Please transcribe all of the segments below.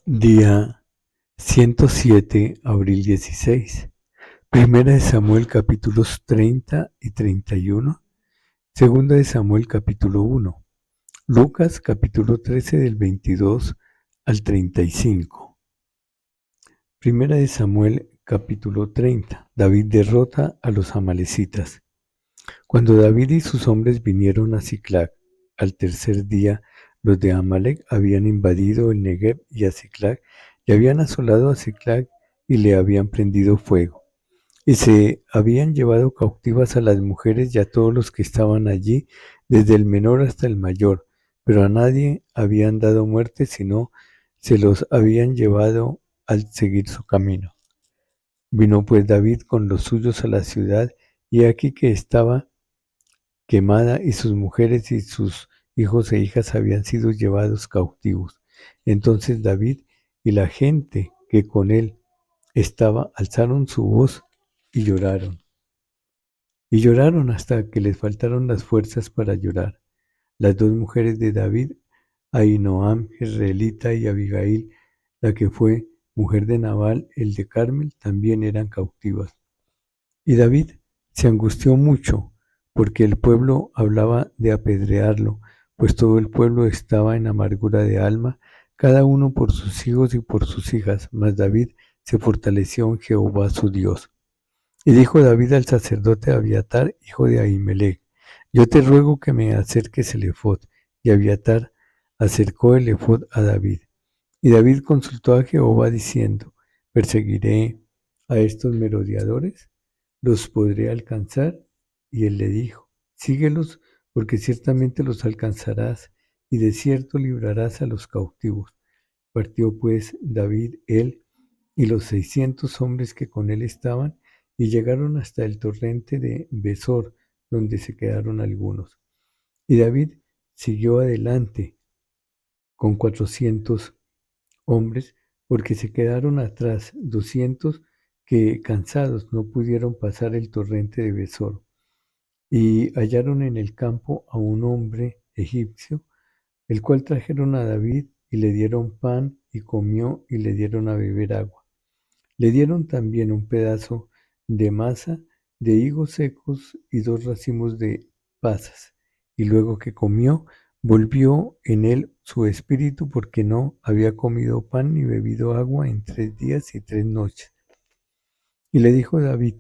Día 107, abril 16. Primera de Samuel capítulos 30 y 31. Segunda de Samuel capítulo 1. Lucas capítulo 13 del 22 al 35. Primera de Samuel capítulo 30. David derrota a los amalecitas. Cuando David y sus hombres vinieron a Siclag, al tercer día, los de Amalec habían invadido el Negev y a Siclag, y habían asolado a Siclag y le habían prendido fuego. Y se habían llevado cautivas a las mujeres y a todos los que estaban allí, desde el menor hasta el mayor, pero a nadie habían dado muerte, sino se los habían llevado al seguir su camino. Vino pues David con los suyos a la ciudad, y aquí que estaba quemada, y sus mujeres y sus hijos e hijas habían sido llevados cautivos. Entonces David y la gente que con él estaba alzaron su voz y lloraron. Y lloraron hasta que les faltaron las fuerzas para llorar. Las dos mujeres de David, Ahinoam jezreelita y Abigail, la que fue mujer de Nabal, el de Carmel, también eran cautivas. Y David se angustió mucho, porque el pueblo hablaba de apedrearlo, pues todo el pueblo estaba en amargura de alma, cada uno por sus hijos y por sus hijas, mas David se fortaleció en Jehová su Dios. Y dijo David al sacerdote Abiatar, hijo de Ahimelech: yo te ruego que me acerques el ephod. Y Abiatar acercó el ephod a David. Y David consultó a Jehová diciendo: ¿perseguiré a estos merodeadores? ¿Los podré alcanzar? Y él le dijo: síguelos, porque ciertamente los alcanzarás, y de cierto librarás a los cautivos. Partió pues David, él y los 600 hombres que con él estaban, y llegaron hasta el torrente de Besor, donde se quedaron algunos. Y David siguió adelante con 400 hombres, porque se quedaron atrás 200 que, cansados, no pudieron pasar el torrente de Besor. Y hallaron en el campo a un hombre egipcio, el cual trajeron a David, y le dieron pan, y comió, y le dieron a beber agua. Le dieron también un pedazo de masa de higos secos y 2 racimos de pasas. Y luego que comió, volvió en él su espíritu, porque no había comido pan ni bebido agua en 3 días y 3 noches. Y le dijo David: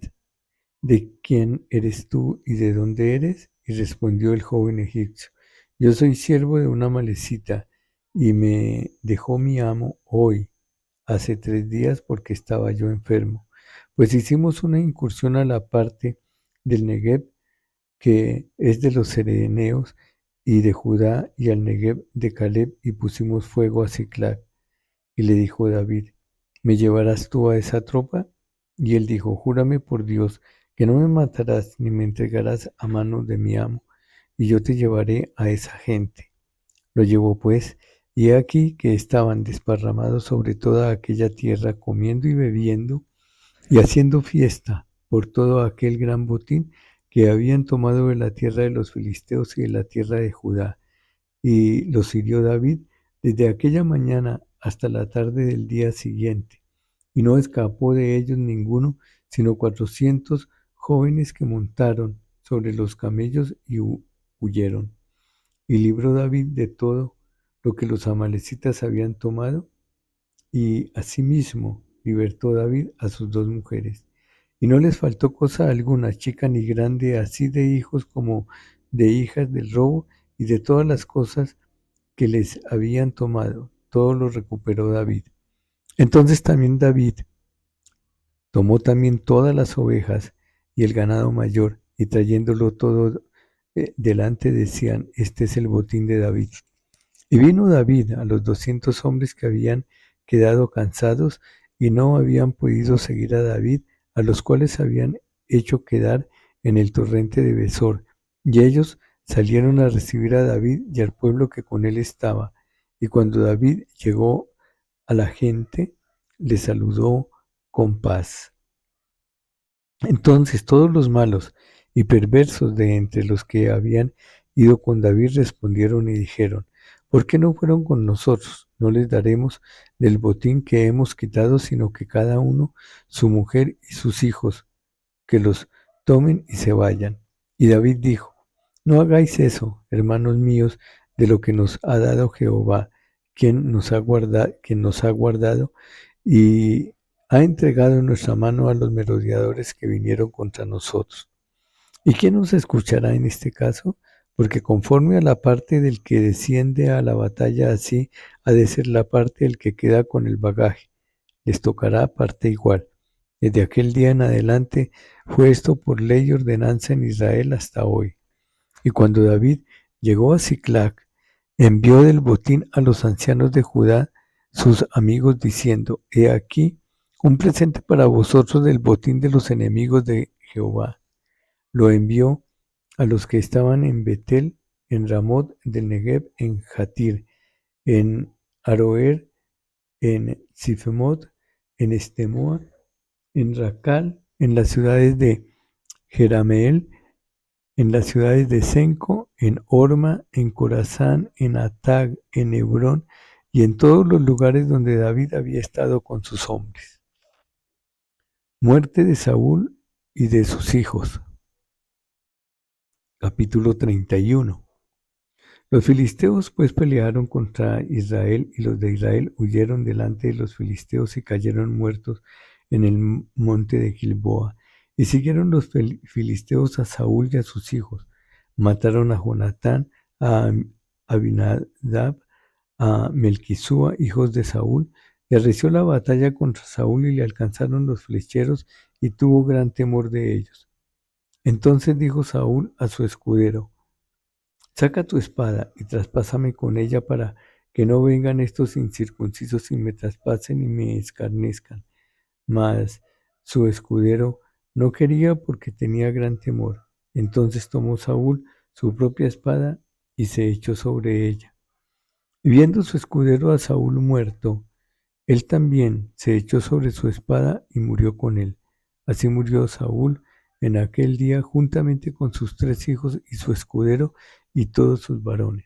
¿de quién eres tú y de dónde eres? Y respondió el joven egipcio: yo soy siervo de una amalecita, y me dejó mi amo hoy, hace 3 días, porque estaba yo enfermo. Pues hicimos una incursión a la parte del Negev, que es de los cereneos, y de Judá, y al Negev de Caleb, y pusimos fuego a Siclag. Y le dijo David: ¿me llevarás tú a esa tropa? Y él dijo: júrame por Dios que no me matarás ni me entregarás a manos de mi amo, y yo te llevaré a esa gente. Lo llevó pues, y he aquí que estaban desparramados sobre toda aquella tierra, comiendo y bebiendo, y haciendo fiesta por todo aquel gran botín que habían tomado de la tierra de los filisteos y de la tierra de Judá. Y los hirió David desde aquella mañana hasta la tarde del día siguiente, y no escapó de ellos ninguno, sino 400 jóvenes que montaron sobre los camellos y huyeron. Y libró David de todo lo que los amalecitas habían tomado, y asimismo libertó David a sus 2 mujeres. Y no les faltó cosa alguna, chica ni grande, así de hijos como de hijas del robo, y de todas las cosas que les habían tomado, todo lo recuperó David. Entonces también David tomó también todas las ovejas y el ganado mayor, y trayéndolo todo delante decían: este es el botín de David. Y vino David a los 200 hombres que habían quedado cansados y no habían podido seguir a David, a los cuales habían hecho quedar en el torrente de Besor. Y ellos salieron a recibir a David y al pueblo que con él estaba. Y cuando David llegó a la gente, le saludó con paz. Entonces todos los malos y perversos de entre los que habían ido con David respondieron y dijeron: ¿Por qué no fueron con nosotros? No les daremos del botín que hemos quitado, sino que cada uno, su mujer y sus hijos, que los tomen y se vayan. Y David dijo: No hagáis eso, hermanos míos, de lo que nos ha dado Jehová, quien nos ha guardado y ha entregado en nuestra mano a los merodeadores que vinieron contra nosotros. ¿Y quién nos escuchará en este caso? Porque conforme a la parte del que desciende a la batalla, así ha de ser la parte del que queda con el bagaje. Les tocará parte igual. Desde aquel día en adelante fue esto por ley y ordenanza en Israel hasta hoy. Y cuando David llegó a Siclag, envió del botín a los ancianos de Judá, sus amigos, diciendo: He aquí un presente para vosotros del botín de los enemigos de Jehová. Lo envió a los que estaban en Betel, en Ramot del Negev, en Jatir, en Aroer, en Sifemot, en Estemoa, en Racal, en las ciudades de Jerameel, en las ciudades de Senco, en Orma, en Corazán, en Atag, en Hebrón y en todos los lugares donde David había estado con sus hombres. Muerte de Saúl y de sus hijos. Capítulo 31. Los filisteos pues pelearon contra Israel, y los de Israel huyeron delante de los filisteos y cayeron muertos en el monte de Gilboa. Y siguieron los filisteos a Saúl y a sus hijos. Mataron a Jonatán, a Abinadab, a Melquisúa, hijos de Saúl, y arreció la batalla contra Saúl y le alcanzaron los flecheros, y tuvo gran temor de ellos. Entonces dijo Saúl a su escudero: Saca tu espada y traspásame con ella, para que no vengan estos incircuncisos y me traspasen y me escarnezcan. Mas su escudero no quería, porque tenía gran temor. Entonces tomó Saúl su propia espada y se echó sobre ella. Y viendo su escudero a Saúl muerto, él también se echó sobre su espada y murió con él. Así murió Saúl en aquel día, juntamente con sus 3 hijos y su escudero y todos sus varones.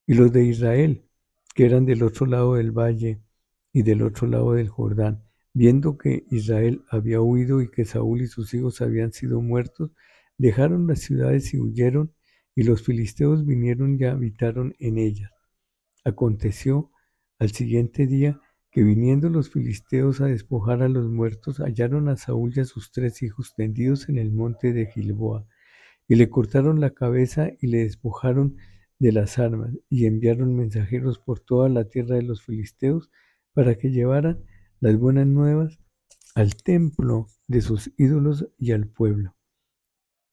Y los de Israel, que eran del otro lado del valle y del otro lado del Jordán, viendo que Israel había huido y que Saúl y sus hijos habían sido muertos, dejaron las ciudades y huyeron, y los filisteos vinieron y habitaron en ellas. Aconteció al siguiente día que, viniendo los filisteos a despojar a los muertos, hallaron a Saúl y a sus 3 hijos tendidos en el monte de Gilboa, y le cortaron la cabeza y le despojaron de las armas, y enviaron mensajeros por toda la tierra de los filisteos para que llevaran las buenas nuevas al templo de sus ídolos y al pueblo.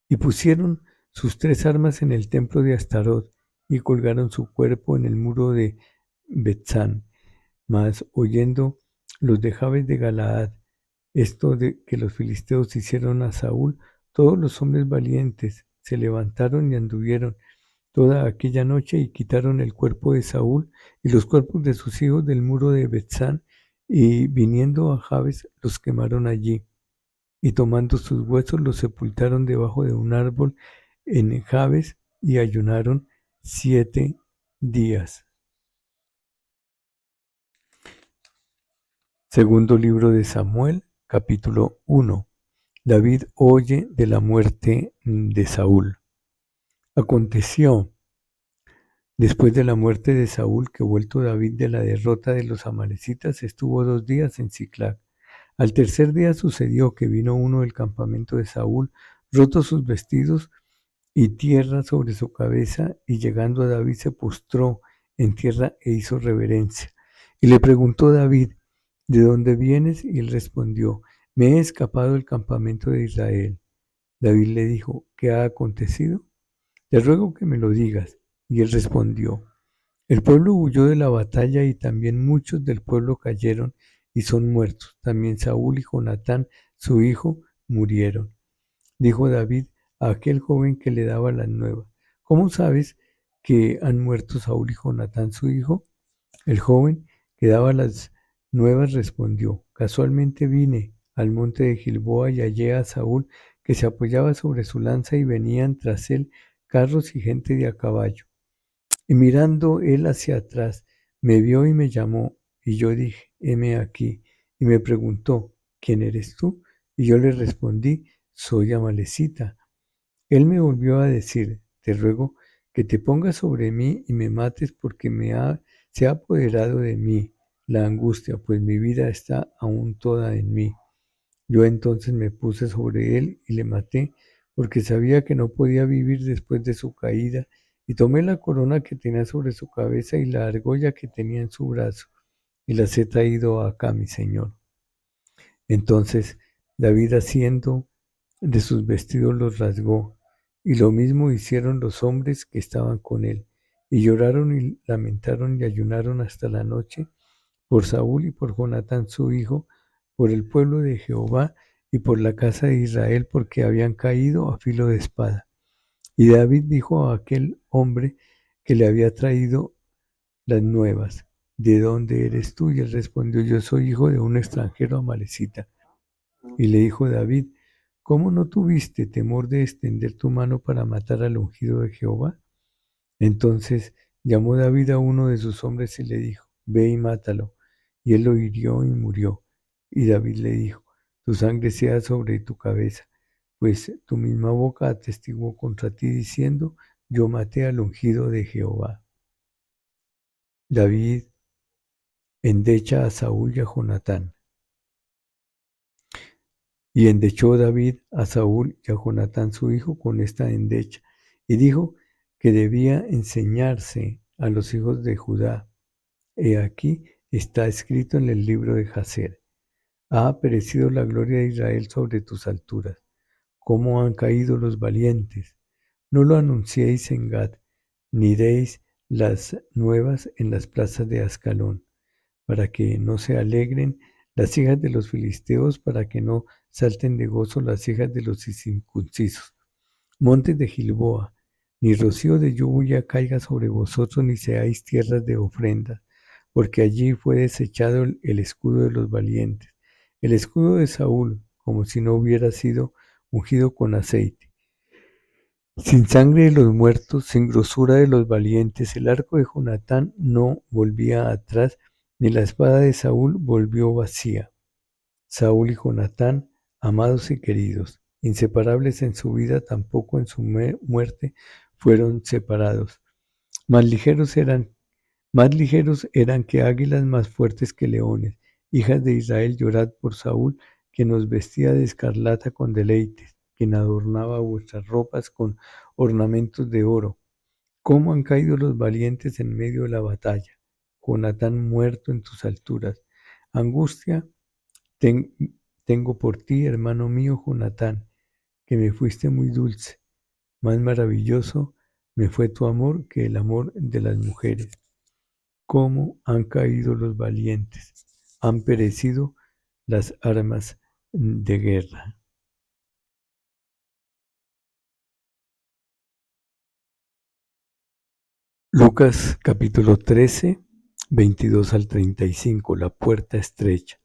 Y pusieron sus 3 armas en el templo de Astarot, y colgaron su cuerpo en el muro de Betzán. Mas oyendo los de Jabes de Galaad esto de que los filisteos hicieron a Saúl, todos los hombres valientes se levantaron y anduvieron toda aquella noche y quitaron el cuerpo de Saúl y los cuerpos de sus hijos del muro de Betzán, y viniendo a Jabes los quemaron allí. Y tomando sus huesos los sepultaron debajo de un árbol en Jabes, y ayunaron 7 días. Segundo libro de Samuel, capítulo 1. David oye de la muerte de Saúl. Aconteció, después de la muerte de Saúl, que vuelto David de la derrota de los amalecitas, estuvo 2 días en Siclag. Al tercer día sucedió que vino uno del campamento de Saúl, roto sus vestidos y tierra sobre su cabeza, y llegando a David se postró en tierra e hizo reverencia. Y le preguntó David: ¿De dónde vienes? Y él respondió: Me he escapado del campamento de Israel. David le dijo: ¿Qué ha acontecido? Te ruego que me lo digas. Y él respondió: El pueblo huyó de la batalla, y también muchos del pueblo cayeron y son muertos. También Saúl y Jonatán, su hijo, murieron. Dijo David a aquel joven que le daba las nuevas: ¿Cómo sabes que han muerto Saúl y Jonatán, su hijo? El joven que daba las nuevas respondió: Casualmente vine al monte de Gilboa y hallé a Saúl, que se apoyaba sobre su lanza, y venían tras él carros y gente de a caballo. Y mirando él hacia atrás, me vio y me llamó, y yo dije, heme aquí. Y me preguntó, ¿quién eres tú? Y yo le respondí, soy Amalecita. Él me volvió a decir, te ruego que te pongas sobre mí y me mates porque se ha apoderado de mí la angustia, pues mi vida está aún toda en mí. Yo entonces me puse sobre él y le maté, porque sabía que no podía vivir después de su caída, y tomé la corona que tenía sobre su cabeza y la argolla que tenía en su brazo, y las he traído acá, mi señor. Entonces David, haciendo de sus vestidos, los rasgó, y lo mismo hicieron los hombres que estaban con él, y lloraron y lamentaron y ayunaron hasta la noche por Saúl y por Jonatán su hijo, por el pueblo de Jehová y por la casa de Israel, porque habían caído a filo de espada. Y David dijo a aquel hombre que le había traído las nuevas, ¿de dónde eres tú? Y él respondió, yo soy hijo de un extranjero amalecita. Y le dijo David, ¿cómo no tuviste temor de extender tu mano para matar al ungido de Jehová? Entonces llamó David a uno de sus hombres y le dijo, ve y mátalo. Y él lo hirió y murió. Y David le dijo, tu sangre sea sobre tu cabeza, pues tu misma boca atestiguó contra ti diciendo, yo maté al ungido de Jehová. David endecha a Saúl y a Jonatán. Y endechó David a Saúl y a Jonatán su hijo con esta endecha, y dijo que debía enseñarse a los hijos de Judá. He aquí está escrito en el libro de Jacer. Ha perecido la gloria de Israel sobre tus alturas. ¿Cómo han caído los valientes? No lo anunciéis en Gad, ni deis las nuevas en las plazas de Ascalón, para que no se alegren las hijas de los filisteos, para que no salten de gozo las hijas de los incircuncisos. Montes de Gilboa, ni rocío de lluvia caiga sobre vosotros, ni seáis tierras de ofrendas, porque allí fue desechado el escudo de los valientes, el escudo de Saúl, como si no hubiera sido ungido con aceite. Sin sangre de los muertos, sin grosura de los valientes, el arco de Jonatán no volvía atrás, ni la espada de Saúl volvió vacía. Saúl y Jonatán, amados y queridos, inseparables en su vida, tampoco en su muerte fueron separados. Más ligeros eran que águilas, más fuertes que leones. Hijas de Israel, llorad por Saúl, que nos vestía de escarlata con deleites, quien adornaba vuestras ropas con ornamentos de oro. ¿Cómo han caído los valientes en medio de la batalla? Jonatán muerto en tus alturas. Angustia tengo por ti, hermano mío Jonatán, que me fuiste muy dulce. Más maravilloso me fue tu amor que el amor de las mujeres. ¿Cómo han caído los valientes? Han perecido las armas de guerra. Lucas capítulo 13, 22 al 35, la puerta estrecha.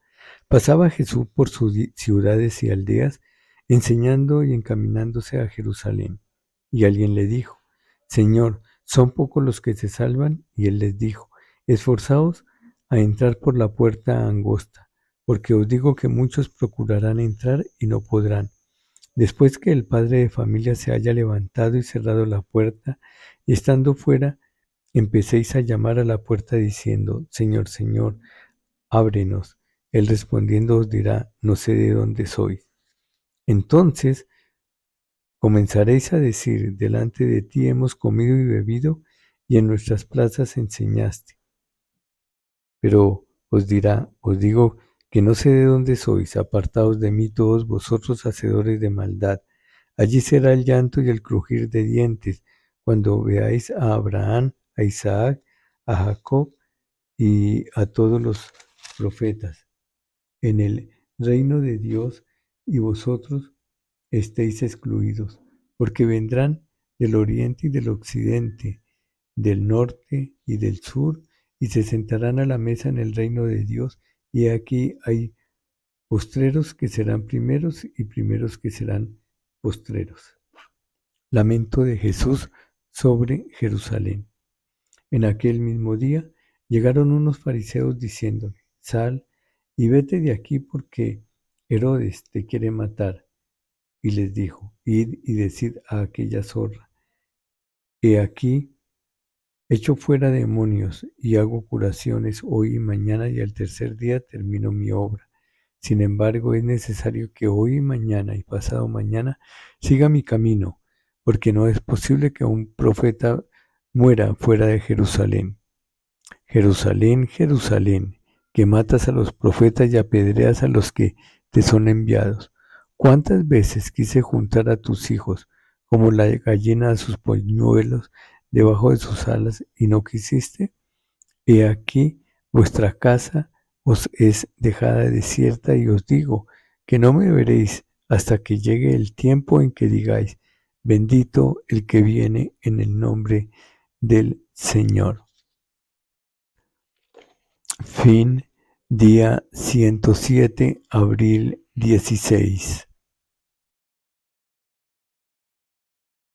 Pasaba Jesús por sus ciudades y aldeas, enseñando y encaminándose a Jerusalén. Y alguien le dijo, Señor, ¿son pocos los que se salvan? Y él les dijo, esforzaos a entrar por la puerta angosta, porque os digo que muchos procurarán entrar y no podrán. Después que el padre de familia se haya levantado y cerrado la puerta, y estando fuera, empecéis a llamar a la puerta diciendo, Señor, Señor, ábrenos. Él respondiendo os dirá, no sé de dónde soy. Entonces comenzaréis a decir, delante de ti hemos comido y bebido, y en nuestras plazas enseñaste. Pero os dirá, os digo que no sé de dónde sois, apartaos de mí todos vosotros hacedores de maldad. Allí será el llanto y el crujir de dientes, cuando veáis a Abraham, a Isaac, a Jacob y a todos los profetas en el reino de Dios, y vosotros estéis excluidos, porque vendrán del oriente y del occidente, del norte y del sur, y se sentarán a la mesa en el reino de Dios, y aquí hay postreros que serán primeros y primeros que serán postreros. Lamento de Jesús sobre Jerusalén. En aquel mismo día llegaron unos fariseos diciéndole: Sal y vete de aquí porque Herodes te quiere matar. Y les dijo: Id y decid a aquella zorra: He aquí, echo fuera demonios y hago curaciones hoy y mañana, y al tercer día termino mi obra. Sin embargo, es necesario que hoy y mañana y pasado mañana siga mi camino, porque no es posible que un profeta muera fuera de Jerusalén. Jerusalén, Jerusalén, que matas a los profetas y apedreas a los que te son enviados. ¿Cuántas veces quise juntar a tus hijos, como la gallina a sus polluelos debajo de sus alas, y no quisiste? He aquí, vuestra casa os es dejada desierta, y os digo que no me veréis hasta que llegue el tiempo en que digáis: bendito el que viene en el nombre del Señor. Fin, día 107, abril 16.